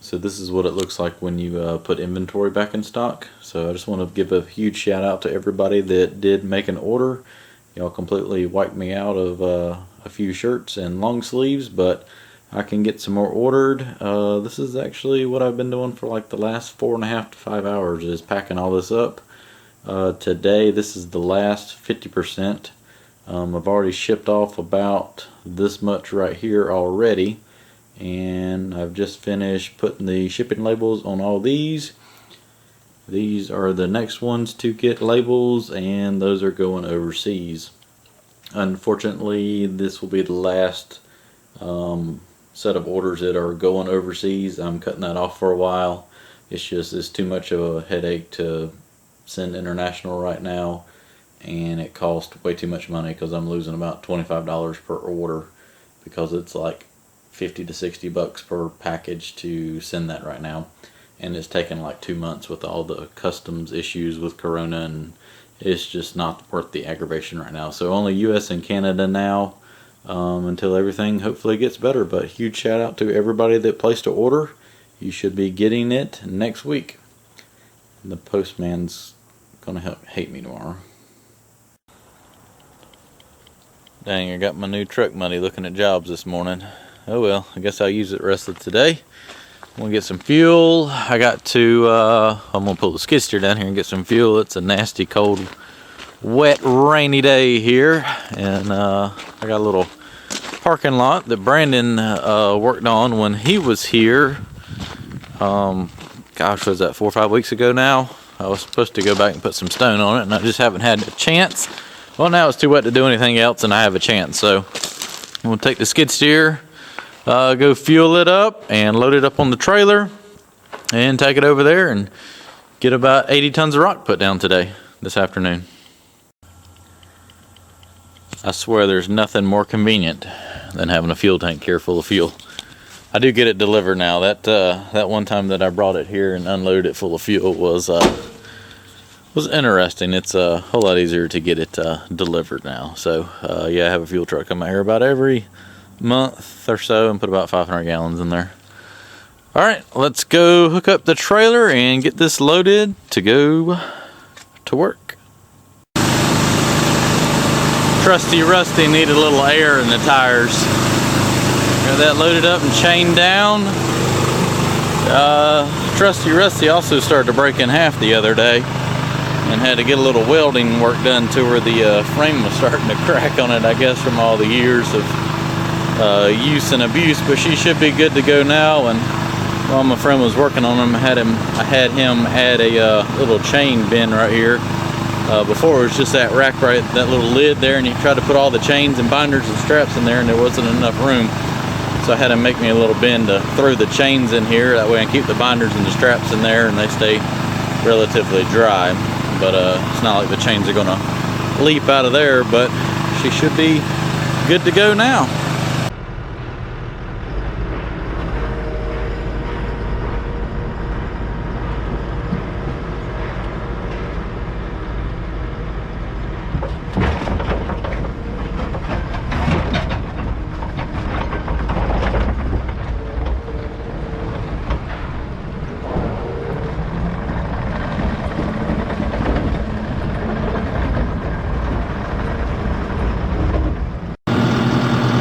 So this is what it looks like when you put inventory back in stock. So I just want to give a huge shout out to everybody that did make an order. Y'all completely wiped me out of a few shirts and long sleeves, but I can get some more ordered. This is actually what I've been doing for like the last 4.5 to 5 hours, is packing all this up. Today this is the last 50%. I've already shipped off about this much right here already, and I've just finished putting the shipping labels on all these. These are the next ones to get labels, and those are going overseas. Unfortunately, this will be the last set of orders that are going overseas. I'm cutting that off for a while. It's too much of a headache to send international right now, and it costs way too much money because I'm losing about $25 per order, because it's like 50 to 60 bucks per package to send that right now, and it's taken like 2 months with all the customs issues with Corona, and it's just not worth the aggravation right now. So only US and Canada now, until everything hopefully gets better. But huge shout out to everybody that placed an order. You should be getting it next week. The postman's gonna hate me tomorrow. Dang, I got my new truck money looking at jobs this morning. Oh well, I guess I'll use it the rest of today. I'm gonna get some fuel. I'm gonna pull the skid steer down here and get some fuel. It's a nasty, cold, wet, rainy day here, and I got a little parking lot that Brandon worked on when he was here. Gosh, was that 4 or 5 weeks ago now? I was supposed to go back and put some stone on it, and I just haven't had a chance. Well, now it's too wet to do anything else, and I have a chance. So I'm gonna take the skid steer, go fuel it up and load it up on the trailer, and take it over there and get about 80 tons of rock put down this afternoon. I swear there's nothing more convenient than having a fuel tank here full of fuel. I do get it delivered now. That one time that I brought it here and unloaded it full of fuel was interesting. It's a whole lot easier to get it delivered now. So yeah, I have a fuel truck come out here about every month or so and put about 500 gallons in there. All right, let's go hook up the trailer and get this loaded to go to work. Trusty Rusty needed a little air in the tires. Got that loaded up and chained down. Trusty Rusty also started to break in half the other day, and had to get a little welding work done to where the frame was starting to crack on it, I guess from all the years of use and abuse. But she should be good to go now. And while my friend was working on him, I had him add a little chain bin right here. Before it was just that rack, right, that little lid there, and you try to put all the chains and binders and straps in there, and there wasn't enough room. So I had him make me a little bin to throw the chains in here. That way I can keep the binders and the straps in there, and they stay relatively dry. But it's not like the chains are gonna leap out of there, but she should be good to go now.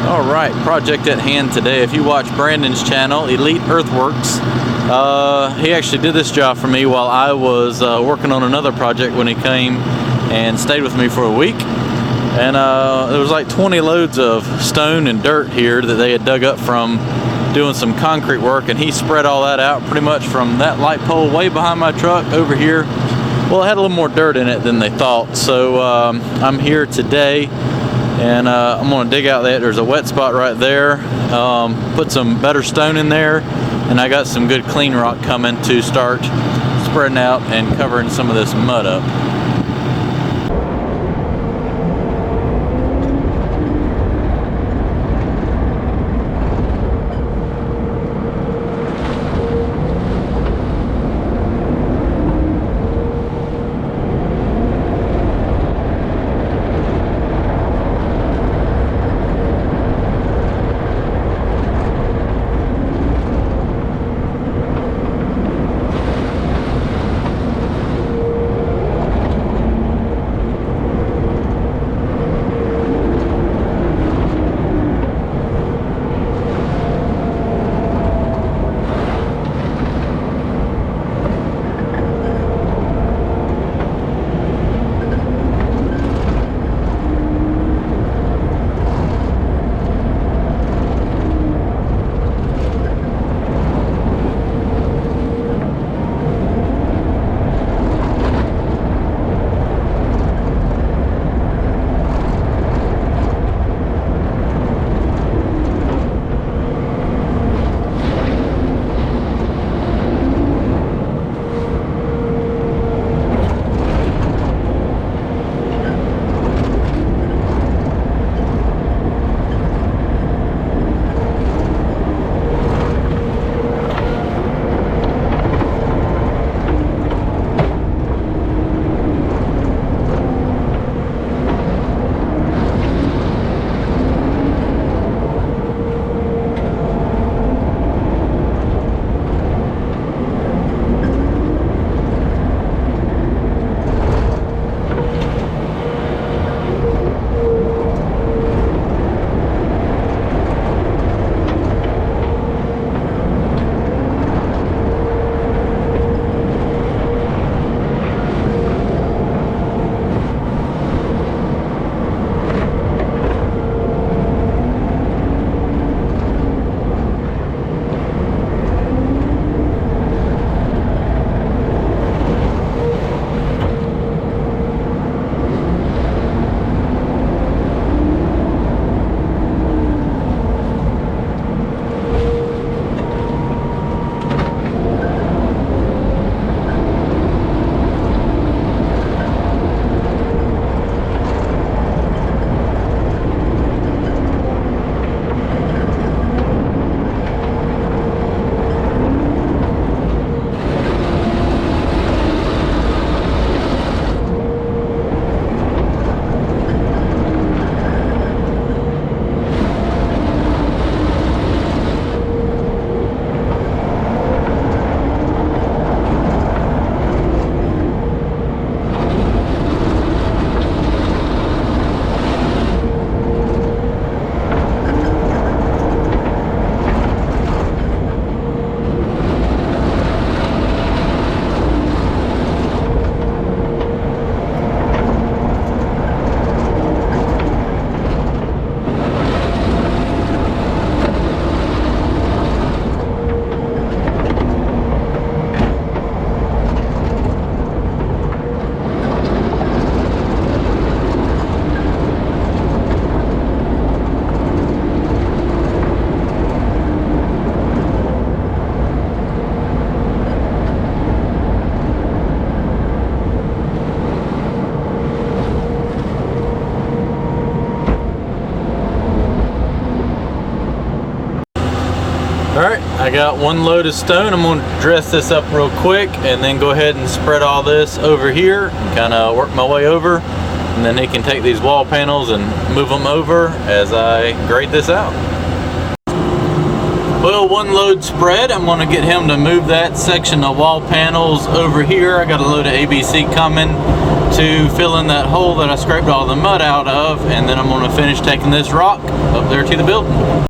Alright, project at hand today. If you watch Brandon's channel, Elite Earthworks, he actually did this job for me while I was working on another project when he came and stayed with me for a week. And there was like 20 loads of stone and dirt here that they had dug up from doing some concrete work, and he spread all that out pretty much from that light pole way behind my truck over here. Well, it had a little more dirt in it than they thought, so I'm here today, and I'm gonna dig out that. There's a wet spot right there, put some better stone in there, and I got some good clean rock coming to start spreading out and covering some of this mud up. I got one load of stone. I'm going to dress this up real quick and then go ahead and spread all this over here and kind of work my way over, and then he can take these wall panels and move them over as I grade this out. Well, one load spread. I'm going to get him to move that section of wall panels over here. I got a load of ABC coming to fill in that hole that I scraped all the mud out of, and then I'm going to finish taking this rock up there to the building.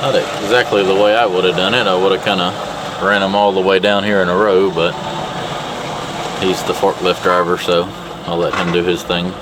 Not exactly the way I would have done it. I would have kind of ran them all the way down here in a row, but he's the forklift driver, so I'll let him do his thing.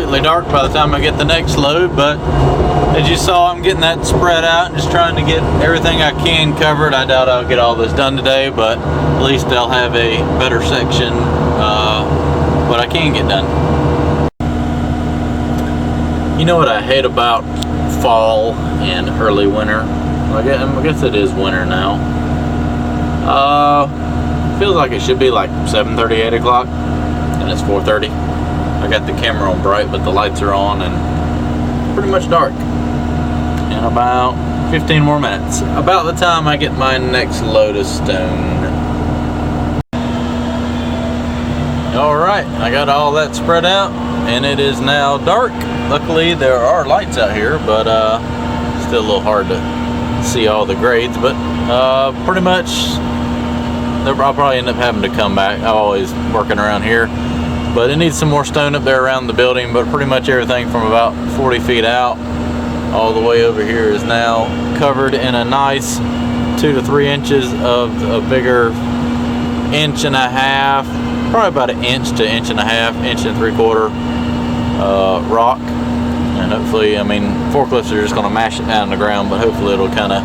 completely dark by the time I get the next load, but as you saw, I'm getting that spread out and just trying to get everything I can covered. I doubt I'll get all this done today, but at least I'll have a better section what I can get done. You know what I hate about fall and early winter? I guess it is winter now. Feels like it should be like 7:30, 8 o'clock, and it's 4:30. I got the camera on bright, but the lights are on and pretty much dark. In about 15 more minutes, about the time I get my next load of stone. Alright, I got all that spread out, and it is now dark. Luckily, there are lights out here, but still a little hard to see all the grades, but pretty much I'll probably end up having to come back. I'm always working around here, but it needs some more stone up there around the building, but pretty much everything from about 40 feet out all the way over here is now covered in a nice 2 to 3 inches of a bigger 1.5 inches, probably about 1 inch to 1.5 inches, 1.75 inches rock. And hopefully, I mean, forklifts are just going to mash it down on the ground, but hopefully it'll kind of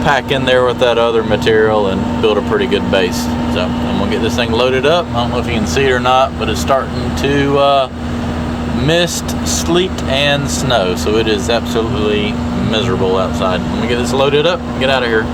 pack in there with that other material and build a pretty good base. So I'm going to get this thing loaded up. I don't know if you can see it or not, but it's starting to mist, sleet, and snow. So it is absolutely miserable outside. Let me get this loaded up and get out of here.